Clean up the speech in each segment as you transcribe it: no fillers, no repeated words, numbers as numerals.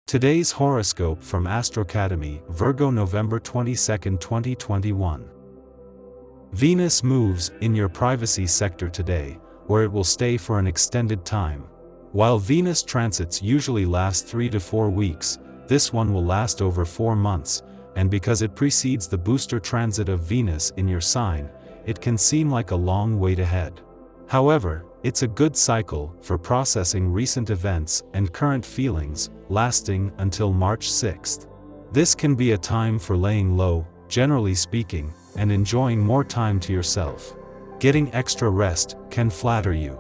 Today's horoscope from Astrocademy, Virgo November 22, 2021. Venus moves in your privacy sector today, where it will stay for an extended time. While Venus transits usually last 3 to 4 weeks, this one will last over 4 months, and because it precedes the booster transit of Venus in your sign, it can seem like a long wait ahead. However, it's a good cycle for processing recent events and current feelings, lasting until March 6th. This can be a time for laying low, generally speaking, and enjoying more time to yourself. Getting extra rest can flatter you.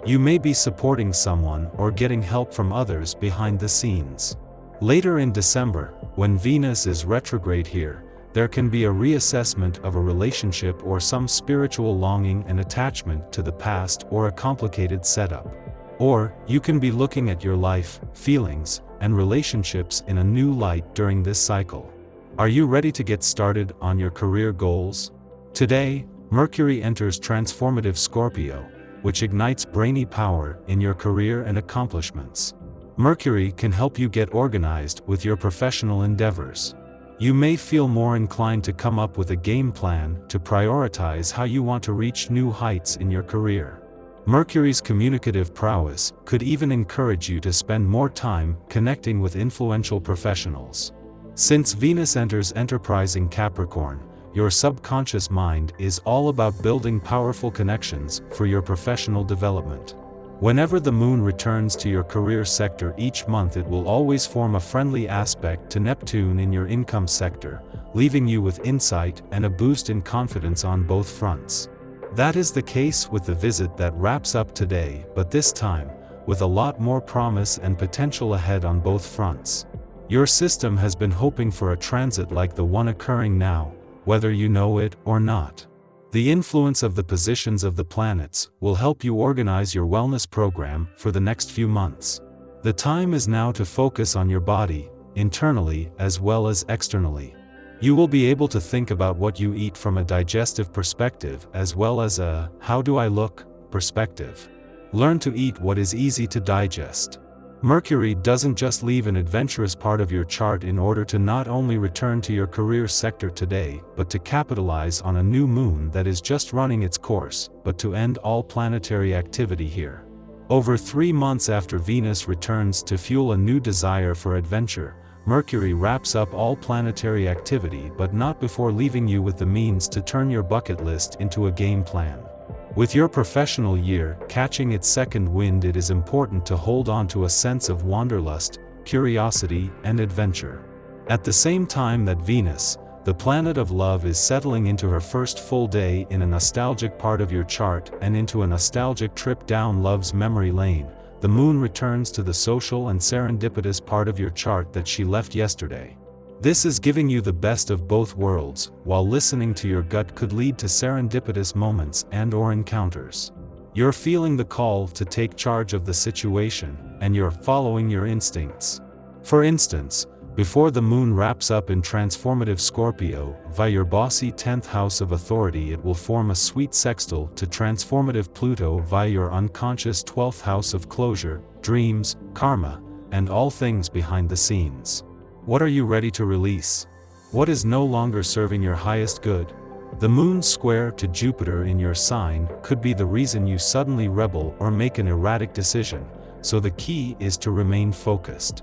You may be supporting someone or getting help from others behind the scenes. Later in December, when Venus is retrograde here, there can be a reassessment of a relationship or some spiritual longing and attachment to the past or a complicated setup. Or, you can be looking at your life, feelings, and relationships in a new light during this cycle. Are you ready to get started on your career goals? Today, Mercury enters transformative Scorpio, which ignites brainy power in your career and accomplishments. Mercury can help you get organized with your professional endeavors. You may feel more inclined to come up with a game plan to prioritize how you want to reach new heights in your career. Mercury's communicative prowess could even encourage you to spend more time connecting with influential professionals. Since Venus enters enterprising Capricorn, your subconscious mind is all about building powerful connections for your professional development. Whenever the moon returns to your career sector each month, it will always form a friendly aspect to Neptune in your income sector, leaving you with insight and a boost in confidence on both fronts. That is the case with the visit that wraps up today, but this time, with a lot more promise and potential ahead on both fronts. Your system has been hoping for a transit like the one occurring now, whether you know it or not. The influence of the positions of the planets will help you organize your wellness program for the next few months. The time is now to focus on your body, internally as well as externally. You will be able to think about what you eat from a digestive perspective as well as a "how do I look" perspective. Learn to eat what is easy to digest. Mercury doesn't just leave an adventurous part of your chart in order to not only return to your career sector today, but to capitalize on a new moon that is just running its course, but to end all planetary activity here. Over 3 months after Venus returns to fuel a new desire for adventure, Mercury wraps up all planetary activity, but not before leaving you with the means to turn your bucket list into a game plan. With your professional year catching its second wind, it is important to hold on to a sense of wanderlust, curiosity, and adventure. At the same time that Venus, the planet of love, is settling into her first full day in a nostalgic part of your chart and into a nostalgic trip down love's memory lane, the moon returns to the social and serendipitous part of your chart that she left yesterday. This is giving you the best of both worlds, while listening to your gut could lead to serendipitous moments and/or encounters. You're feeling the call to take charge of the situation, and you're following your instincts. For instance, before the moon wraps up in transformative Scorpio, via your bossy 10th house of authority, it will form a sweet sextile to transformative Pluto via your unconscious 12th house of closure, dreams, karma, and all things behind the scenes. What are you ready to release? What is no longer serving your highest good? The moon square to Jupiter in your sign could be the reason you suddenly rebel or make an erratic decision, so the key is to remain focused.